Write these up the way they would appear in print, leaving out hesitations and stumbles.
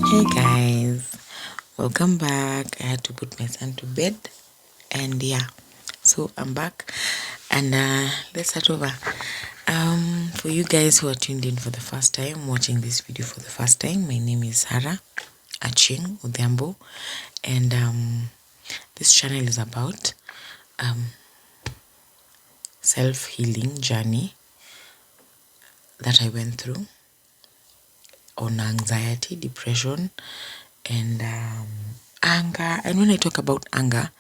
Hey guys, welcome back. I had to put my son to bed, and yeah, so I'm back, and let's start over. For you guys who are tuned in for the first time, watching this video for the first time, my name is Sarah Aching Udhiambo, and this channel is about self-healing journey that I went through on anxiety, depression, and anger. And when I talk about anger,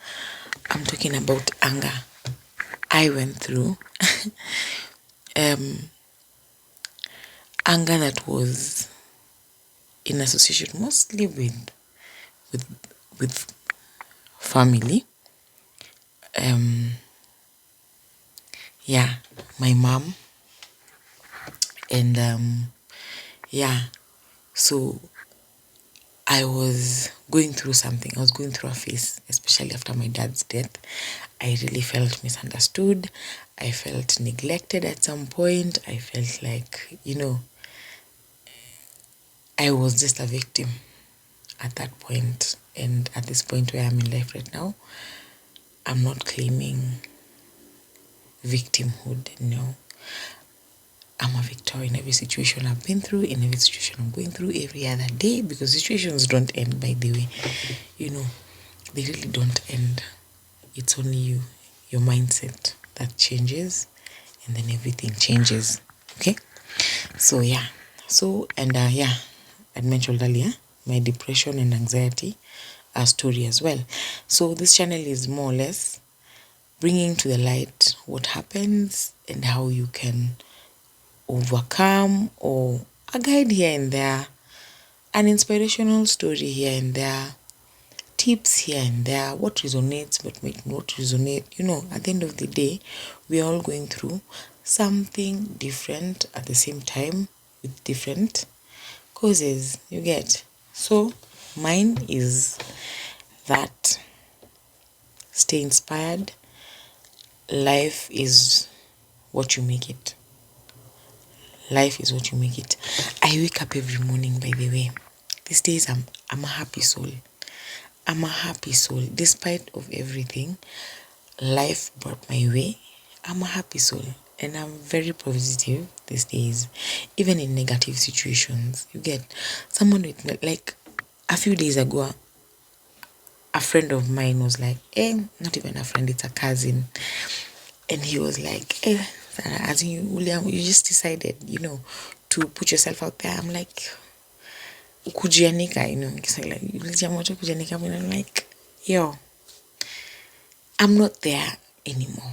I'm talking about anger I went through. Anger that was in association mostly with with family. Yeah, my mom, and yeah, so I was going through something. I was going through a phase, especially after my dad's death. I really felt misunderstood. I felt neglected at some point. I felt like, I was just a victim at that point. And at this point where I'm in life right now, I'm not claiming victimhood. No. I'm a victor in every situation I've been through, in every situation I'm going through every other day, because situations don't end, by the way. They really don't end. It's only your mindset that changes, and then everything changes. Okay? So, yeah. So, and yeah, I mentioned earlier, my depression and anxiety are story as well. So, this channel is more or less bringing to the light what happens and how you can overcome, or a guide here and there, an inspirational story here and there, tips here and there, what resonates, but might not resonate. At the end of the day, we are all going through something different at the same time with different causes, you get. So mine is that stay inspired. Life is what you make it. Life is what you make it. I wake up every morning, by the way. These days I'm a happy soul. I'm a happy soul. Despite of everything life brought my way, I'm a happy soul. And I'm very positive these days. Even in negative situations. You get someone with, like, a few days ago, a friend of mine was like, not even a friend, it's a cousin. And he was like, Sarah, as in William, you just decided, to put yourself out there. I'm like, kujianika, like, I'm like, yo, I'm not there anymore.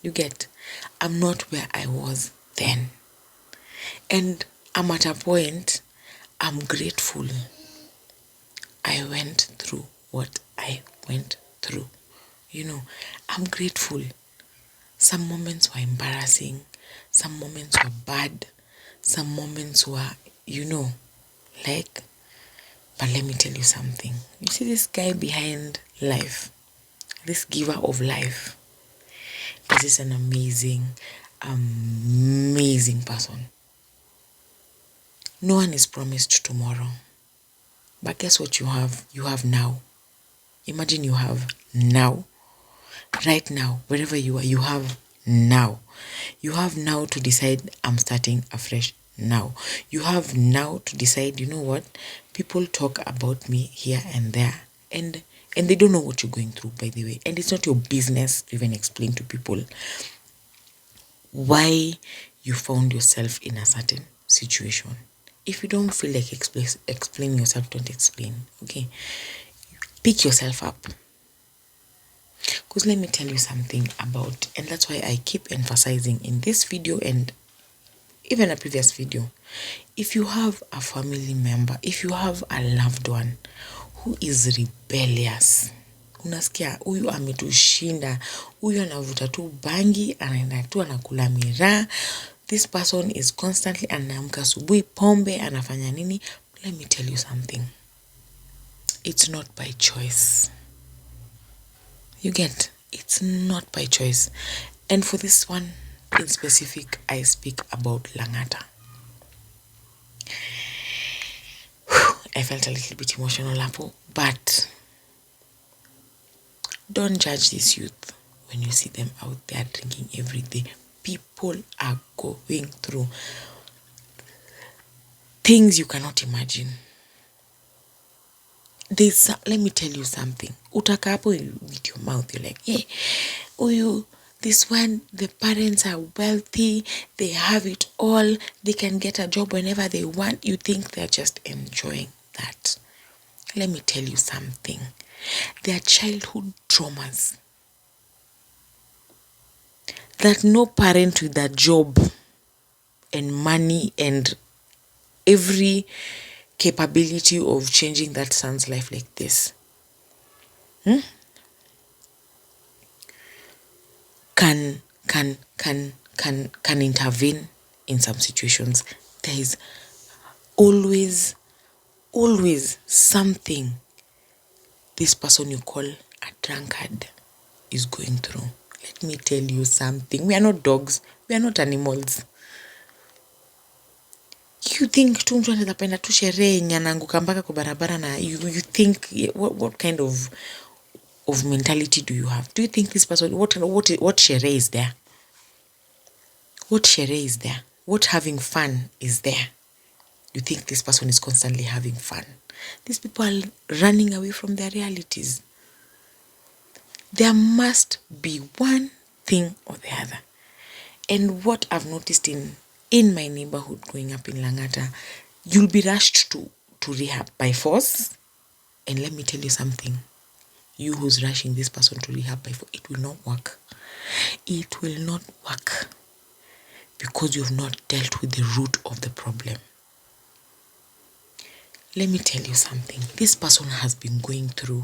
You get, I'm not where I was then. And I'm at a point, I'm grateful I went through what I went through. I'm grateful. Some moments were embarrassing, some moments were bad, some moments were, like, but let me tell you something. You see this guy behind life, this giver of life, is this an amazing, amazing person. No one is promised tomorrow. But guess what you have? You have now. Imagine you have now. Right now, wherever you are, you have now. You have now to decide, I'm starting afresh now. You have now to decide, you know what? People talk about me here and there. And they don't know what you're going through, by the way. And it's not your business to even explain to people why you found yourself in a certain situation. If you don't feel like explaining yourself, don't explain. Okay? Pick yourself up. Because let me tell you something about, and that's why I keep emphasizing in this video and even a previous video, if you have a family member, if you have a loved one who is rebellious, unasikia huyu ametushinda, huyu anavuta tu bangi, anaenda tu anakula miraa, this person is constantly anaamka asubuhi pombe, anafanya nini? Let me tell you something. It's not by choice. You get, it's not by choice. And for this one in specific, I speak about Langata. I felt a little bit emotional, Apple, but don't judge this youth when you see them out there drinking every day. People are going through things you cannot imagine. Let me tell you something. Utaka hapo with your mouth, you're like, hey, this one, the parents are wealthy, they have it all, they can get a job whenever they want. You think they're just enjoying that. Let me tell you something. Their childhood traumas that no parent with a job and money and every capability of changing that son's life like this can intervene in some situations. There is always something this person you call a drunkard is going through. Let me tell you something. We are not dogs. We are not animals. You think tu mtu anaweza penda tu sherehe yenye anaanguka mpaka kwa barabara na you think what kind of mentality do you have? Do you think this person what sherehe is there? What sherehe is there? What having fun is there? You think this person is constantly having fun? These people are running away from their realities. There must be one thing or the other. And what I've noticed in my neighborhood growing up in Langata, you'll be rushed to rehab by force. And let me tell you something. You who's rushing this person to rehab by force, it will not work. It will not work. Because you have not dealt with the root of the problem. Let me tell you something. This person has been going through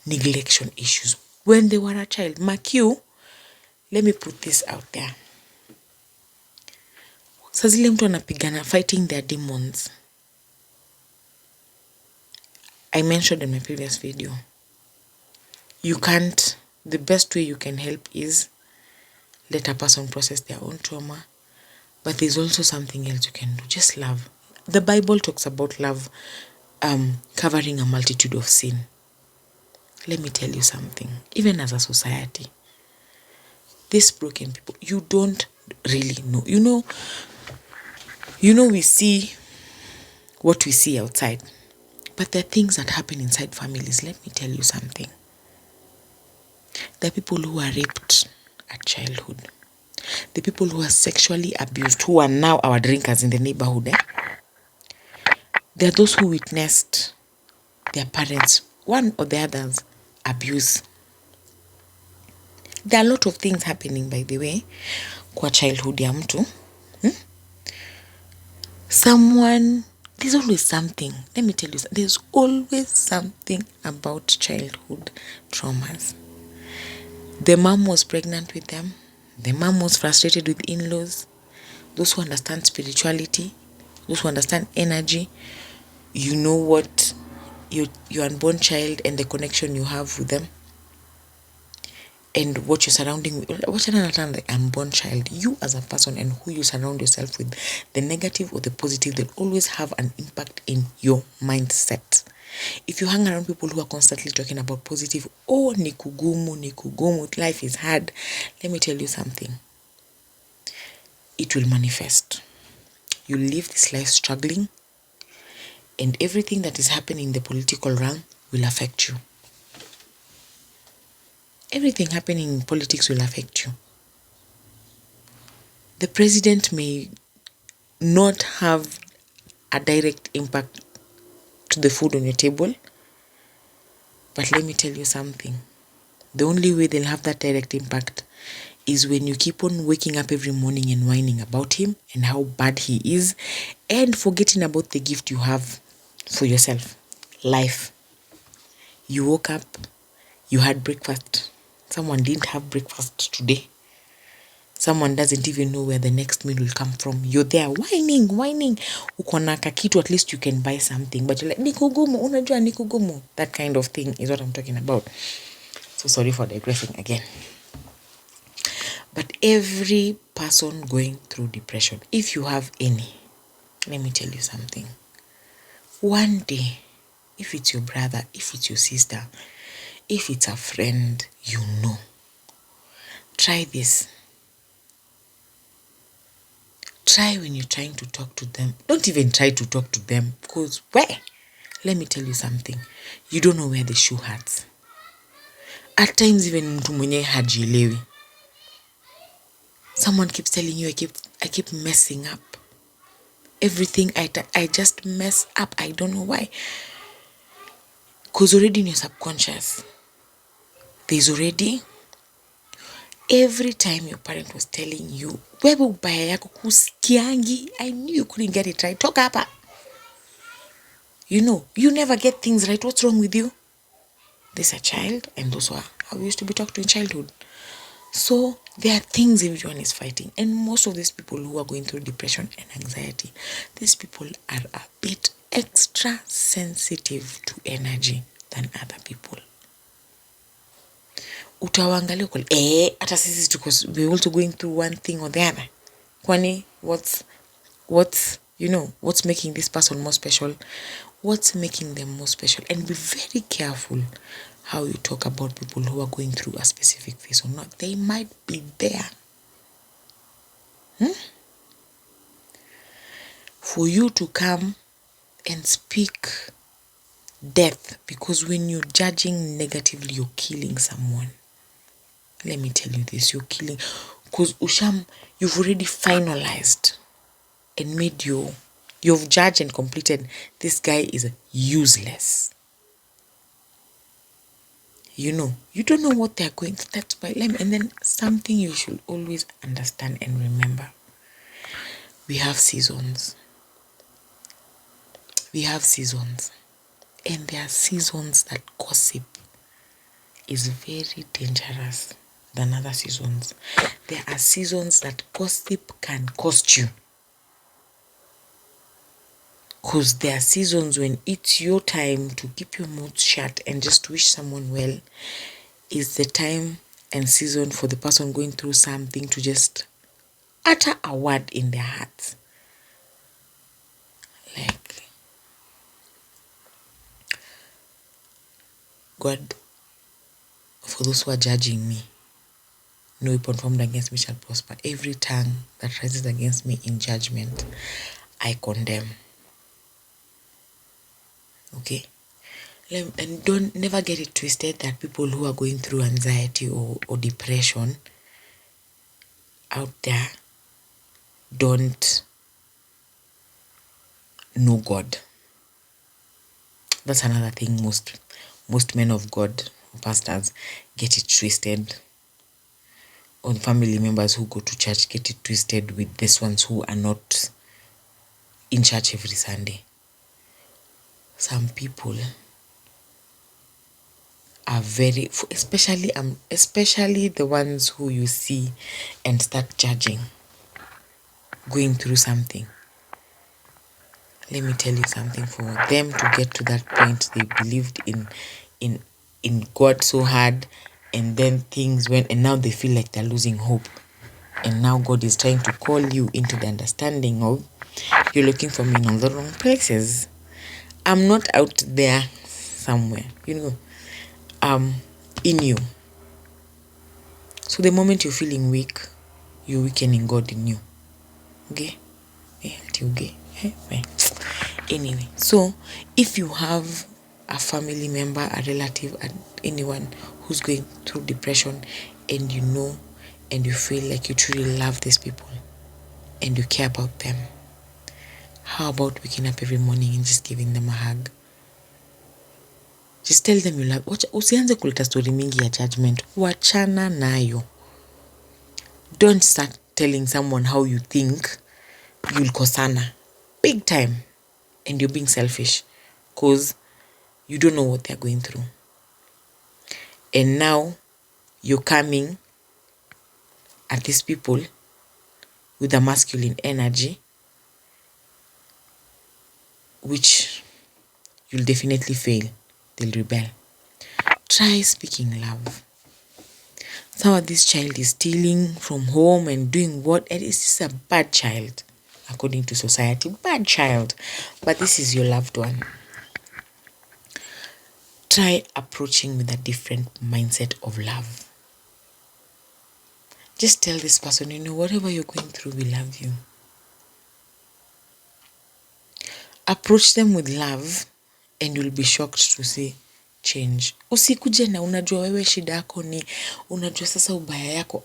neglection issues when they were a child. Mark you, let me put this out there. Saa zile mtu anapigana fighting their demons. I mentioned in my previous video. The best way you can help is let a person process their own trauma. But there's also something else you can do. Just love. The Bible talks about love covering a multitude of sin. Let me tell you something. Even as a society, these broken people, you don't really know. You know we see what we see outside. But there are things that happen inside families. Let me tell you something. There are people who are raped at childhood. The people who are sexually abused, who are now our drinkers in the neighborhood. There are those who witnessed their parents, one or the others, abuse. There are a lot of things happening, by the way, kwa childhood ya mtu. There's always something. Let me tell you, there's always something about childhood traumas. The mom was pregnant with them. The mom was frustrated with in-laws. Those who understand spirituality, those who understand energy, you know what your unborn child and the connection you have with them and what you're surrounding with. What you understand, the unborn child, you as a person and who you surround yourself with, the negative or the positive, they'll always have an impact in your mindset. If you hang around people who are constantly talking about positive, ni kugumu, life is hard, let me tell you something. It will manifest. You live this life struggling, and everything that is happening in the political realm will affect you. Everything happening in politics will affect you. The president may not have a direct impact to the food on your table, but let me tell you something. The only way they'll have that direct impact is when you keep on waking up every morning and whining about him and how bad he is and forgetting about the gift you have for yourself. Life. You woke up, you had breakfast. Someone didn't have breakfast today. Someone doesn't even know where the next meal will come from. You're there whining. Uko na kakitu, at least you can buy something. But you're like, nikugumu, unajua nikugumu. That kind of thing is what I'm talking about. So sorry for digressing again. But every person going through depression, if you have any, let me tell you something. One day, if it's your brother, if it's your sister, if it's a friend, try this. Try when you're trying to talk to them. Don't even try to talk to them, because let me tell you something. You don't know where the shoe hurts. At times, even mtu mwenye hajielewi. Someone keeps telling you, I keep messing up. Everything I just mess up. I don't know why. Because already in your subconscious, there's already, every time your parent was telling you, wewe ubaya yako kusikiangi, I knew you couldn't get it right. Talk hapa. You never get things right. What's wrong with you? There's a child, and those are how we used to be talked to in childhood. So there are things everyone is fighting. And most of these people who are going through depression and anxiety, these people are a bit extra sensitive to energy than other people. Utawangalia hata sisi because we're also going through one thing or the other. Kwani, what's making this person more special? What's making them more special? And be very careful how you talk about people who are going through a specific phase or not. They might be there. For you to come and speak death, because when you're judging negatively, you're killing someone. Let me tell you this, you're killing, because you've already finalized and made you've judged and completed, this guy is useless. You don't know what they're going through. That's why, and then something you should always understand and remember. We have seasons. And there are seasons that gossip is very dangerous than other seasons. There are seasons that gossip can cost you. Because there are seasons when it's your time to keep your mouth shut and just wish someone well. Is the time and season for the person going through something to just utter a word in their hearts. Like, God, for those who are judging me, no weapon formed against me shall prosper. Every tongue that rises against me in judgment, I condemn. Okay? And never get it twisted that people who are going through anxiety or depression out there don't know God. That's another thing. Most men of God, pastors, get it twisted. Or family members who go to church get it twisted with these ones who are not in church every Sunday. Some people are very, especially the ones who you see and start judging, going through something. Let me tell you something. For them to get to that point, they believed in God so hard, and then things went, and now they feel like they're losing hope. And now God is trying to call you into the understanding of, you're looking for me in all the wrong places. I'm not out there somewhere, I'm in you. So the moment you're feeling weak, you're weakening God in you. Okay? Anyway, so if you have a family member, a relative, anyone who's going through depression, and and you feel like you truly love these people and you care about them, how about waking up every morning and just giving them a hug? Just tell them you love. Usianze kuleta story mingi ya judgment. Wachana nayo. Don't start telling someone how you think. You'll kosana big time, and you're being selfish because you don't know what they're going through. And now you're coming at these people with a masculine energy, which you'll definitely fail. They'll rebel. Try speaking love. Some of this child is stealing from home and doing what? And it's just a bad child. according to society. Bad child. But this is your loved one. Try approaching with a different mindset of love. Just tell this person, whatever you're going through, we love you. Approach them with love and you'll be shocked to see change. Usikuje na unajua wewe shida yako ni unajua sasa ubaya yako.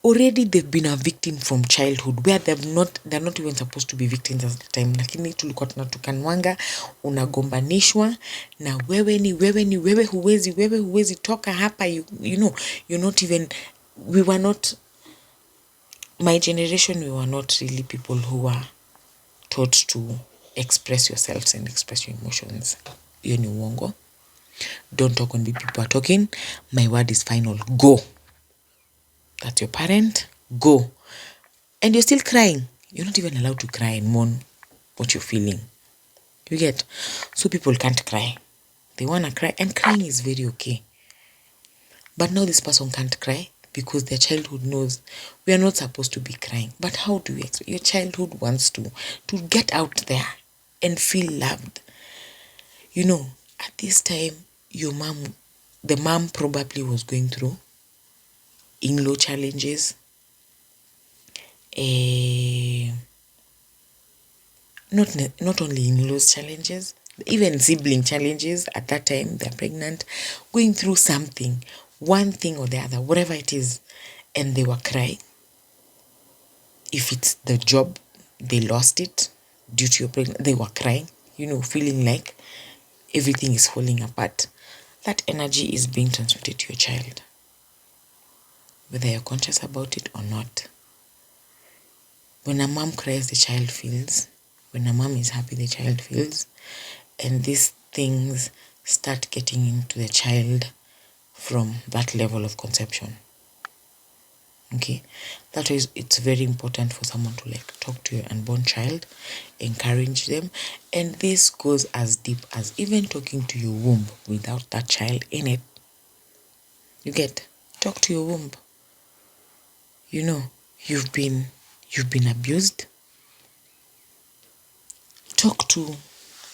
Already they've been a victim from childhood where they're not even supposed to be victims at the time. Lakini tulikuwa tunatukanwanga, unagombanishwa na wewe huwezi toka hapa, you're not even, my generation, we were not really people who were taught to express yourselves and express your emotions. Hiyo ni uongo. Don't talk when people are talking. My word is final. Go. That's your parent. Go. And you're still crying. You're not even allowed to cry and mourn what you're feeling. You get? So people can't cry. They want to cry. And crying is very okay. But now this person can't cry because their childhood knows we are not supposed to be crying. But how do you expect? Your childhood wants to get out there and feel loved. At this time, the mom probably was going through in-law challenges, not only in-laws challenges, even sibling challenges. At that time, they're pregnant, going through something, one thing or the other, whatever it is, and they were crying. If it's the job, they lost it due to your pregnancy, they were crying, feeling like everything is falling apart. That energy is being transmitted to your child, whether you're conscious about it or not. When a mom cries, the child feels. When a mom is happy, the child feels. And these things start getting into the child from that level of conception. Okay? That is, it's very important for someone to talk to your unborn child, encourage them. And this goes as deep as even talking to your womb without that child in it. You get? Talk to your womb. You've been abused. Talk to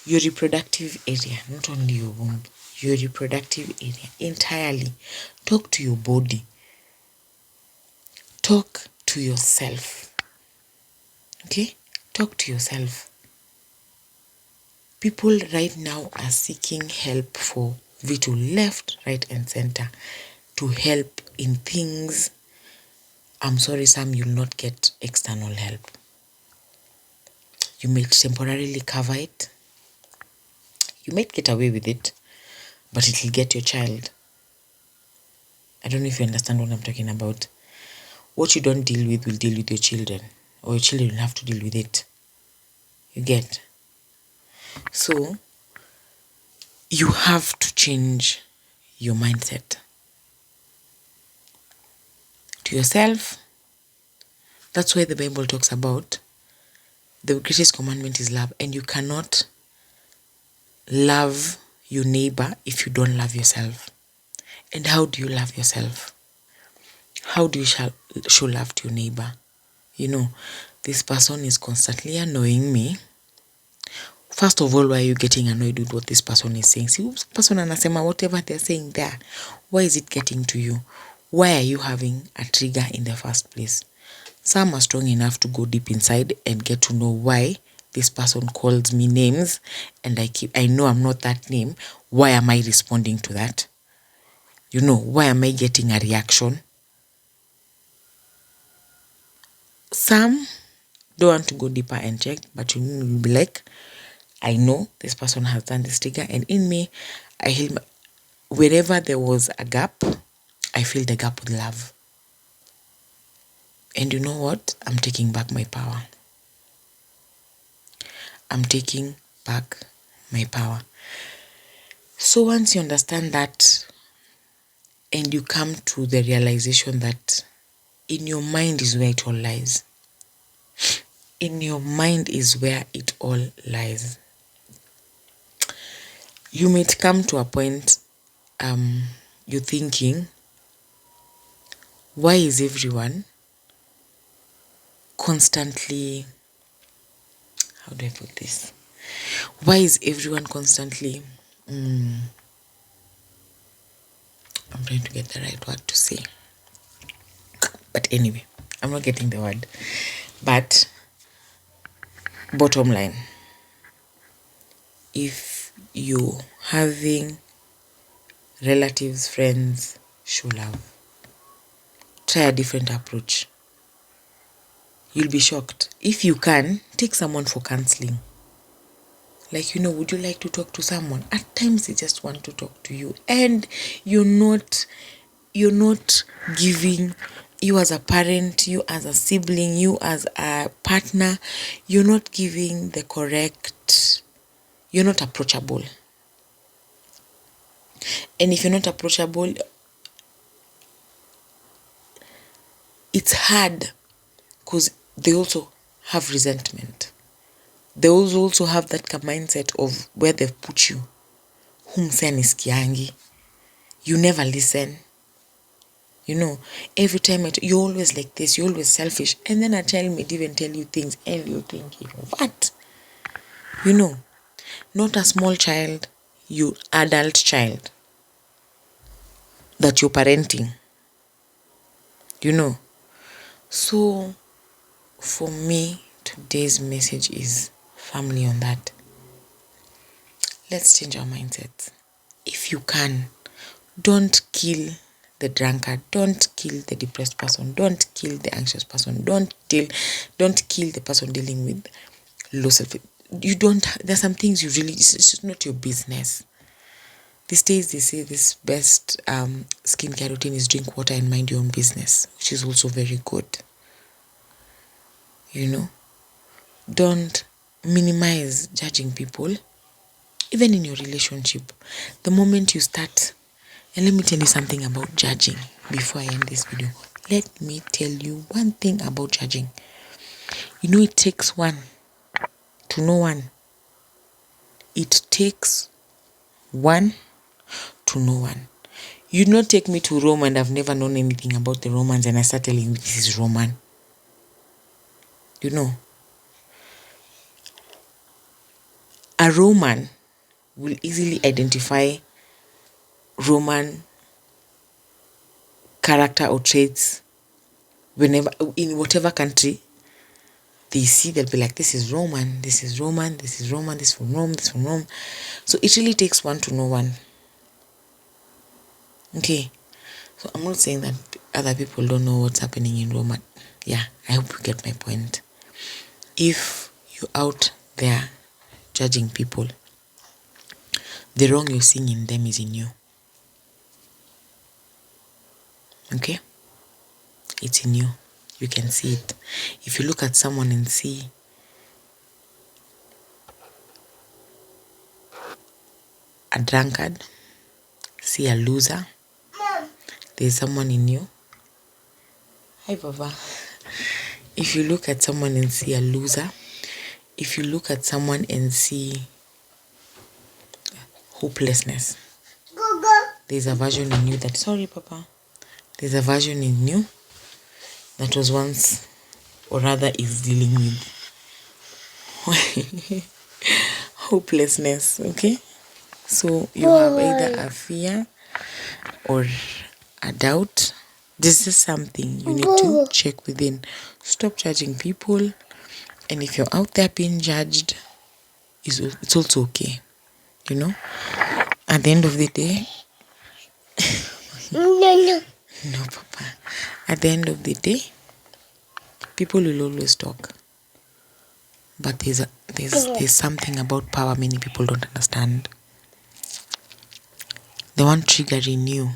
your reproductive area, not only your womb, your reproductive area entirely. Talk to your body. Talk to yourself. Okay? Talk to yourself. People right now are seeking help for vital left, right, and center to help in things. I'm sorry, Sam, you'll not get external help. You may temporarily cover it. You might get away with it, but it will get your child. I don't know if you understand what I'm talking about. What you don't deal with will deal with your children, or your children will have to deal with it. You get? So, you have to change your mindset. To yourself, that's why the Bible talks about the greatest commandment is love, and you cannot love your neighbor if you don't love yourself. And how do you love yourself? How do you show love to your neighbor? This person is constantly annoying me. First of all, why are you getting annoyed with what this person is saying? See, this person anasema whatever they're saying there. Why is it getting to you? Why are you having a trigger in the first place? Some are strong enough to go deep inside and get to know why this person calls me names and I know I'm not that name. Why am I responding to that? Why am I getting a reaction? Some don't want to go deeper and check, but will be like, I know this person has done this trigger, and in me, I heal. Wherever there was a gap, I fill the gap with love. And you know what? I'm taking back my power. I'm taking back my power. So once you understand that, and you come to the realization that in your mind is where it all lies. In your mind is where it all lies. You might come to a point, you're thinking, why is everyone constantly, how do I put this? Why is everyone constantly, I'm trying to get the right word to say. But anyway, I'm not getting the word. But bottom line, if you're having relatives, friends show love, try a different approach. You'll be shocked. If you can, take someone for counseling. Like, would you like to talk to someone? At times they just want to talk to you, and you're not giving, you as a parent, you as a sibling, you as a partner, you're not giving the correct, you're not approachable. And if you're not approachable, it's hard, because they also have resentment. They also have that mindset of where they've put you. Humsenisikiangi. You never listen. Every time you're always like this, you're always selfish. And then a child may even tell you things and you're thinking, what? Not a small child, you adult child that you're parenting. So for me, today's message is family on that. Let's change our mindset. If you can, don't kill the drunkard, don't kill the depressed person, don't kill the anxious person, don't kill the person dealing with low self. There's some things you really, it's just not your business. These days they say this best skincare routine is drink water and mind your own business, which is also very good. Don't minimize judging people, even in your relationship. The moment you start, and let me tell you something about judging before I end this video. Let me tell you one thing about judging. It takes one to know one. It takes one to know one. You'd not take me to Rome and I've never known anything about the Romans and I start telling you this is Roman. A Roman will easily identify Roman character or traits whenever, in whatever country they see, they'll be like, this is Roman, this is Roman, this is Roman, this from Rome, this from Rome. So it really takes one to know one. Okay. So I'm not saying that other people don't know what's happening in Rome. Yeah, I hope you get my point. If you're out there judging people, the wrong you're seeing in them is in you. Okay? It's in you. You can see it. If you look at someone and see a drunkard, see a loser, there's someone in you. Hi, Baba. If you look at someone and see a loser, if you look at someone and see hopelessness, there's a version in you that, sorry, Papa, there's a version in you that was once, or rather is dealing with hopelessness. Okay? So you have either a fear or a doubt. This is something you need to check within. Stop judging people. And if you're out there being judged, it's also okay. At the end of the day, no, Papa. At the end of the day, people will always talk. But there's something about power many people don't understand. The one triggering you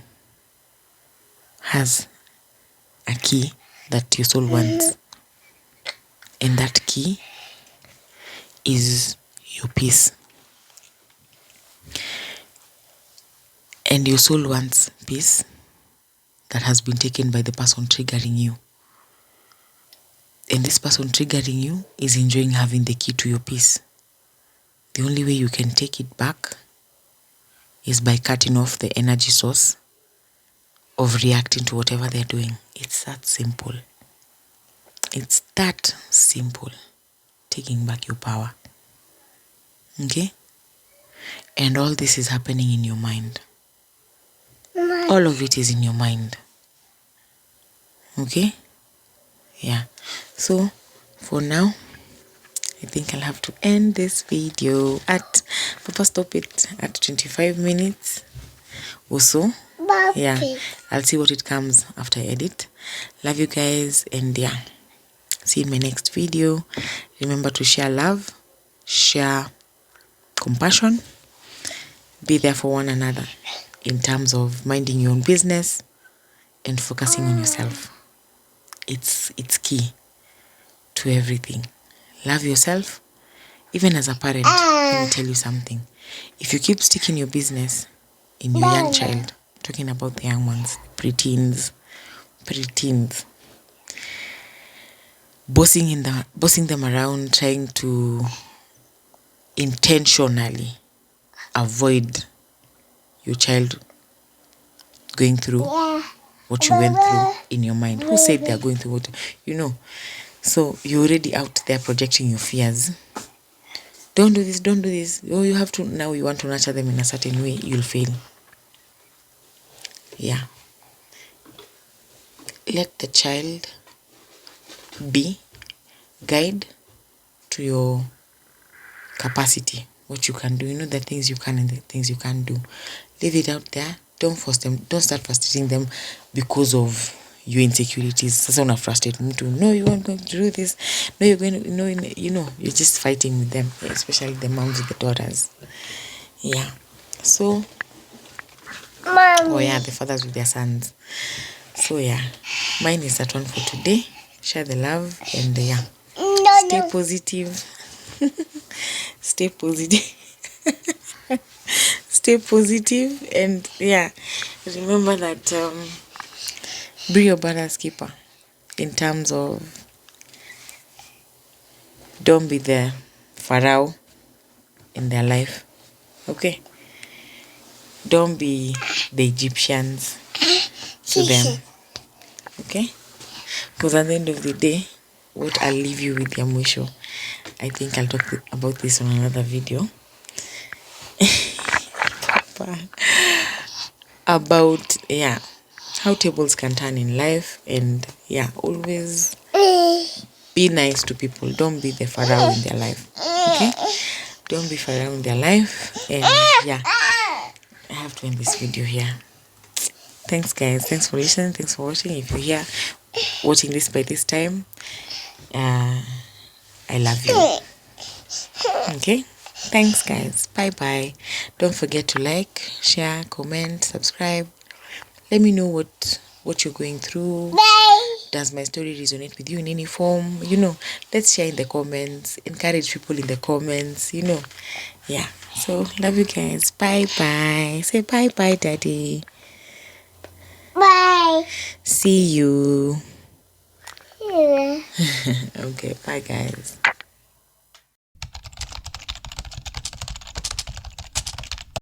has a key that your soul wants. And that key is your peace. And your soul wants peace that has been taken by the person triggering you. And this person triggering you is enjoying having the key to your peace. The only way you can take it back is by cutting off the energy source of reacting to whatever they're doing. It's that simple. It's that simple. Taking back your power. Okay? And all this is happening in your mind. All of it is in your mind. Okay? Yeah. So, for now, I think I'll have to end this video at, Papa, stop it at 25 minutes or so. Yeah, I'll see what it comes after I edit. Love you guys, and yeah, see you in my next video. Remember to share love, share compassion, be there for one another in terms of minding your own business and focusing on yourself. It's key to everything. Love yourself. Even as a parent, let me tell you something. If you keep sticking your business in your young child, talking about the young ones, preteens, bossing them around, trying to intentionally avoid your child going through what you went through in your mind. Who said they're going through what, So you're already out there projecting your fears. Don't do this, don't do this. Oh, you have to, now you want to nurture them in a certain way, you'll fail. Yeah. Let the child be guide to your capacity, what you can do. The things you can and the things you can't do. Leave it out there. Don't force them. Don't start frustrating them because of your insecurities. Sasa una frustrate mtu. No, you aren't going to do this. No, you're going to, you're just fighting with them, especially the moms with the daughters. Yeah. So, Mommy. The fathers with their sons. So, yeah. Mine is that one for today. Share the love and, stay positive. Stay positive. Stay positive and, remember that be your brother's keeper in terms of don't be the Pharaoh in their life. Okay? Don't be the Egyptians to them. Okay? Because at the end of the day, what I'll leave you with, Yamusho, I think I'll talk about this on another video. About, how tables can turn in life. And, always be nice to people. Don't be the Pharaoh in their life. Okay? Don't be Pharaoh in their life. And, I have to end this video here. Thanks, guys. Thanks for listening. Thanks for watching. If you're here watching this by this time, I love you. Okay? Thanks, guys. Bye-bye. Don't forget to like, share, comment, subscribe. Let me know what you're going through. Bye. Does my story resonate with you in any form? Let's share in the comments. Encourage people in the comments, Yeah. So, love you guys. Bye-bye. Say bye-bye, Daddy. Bye. See you. Yeah. Okay, bye, guys.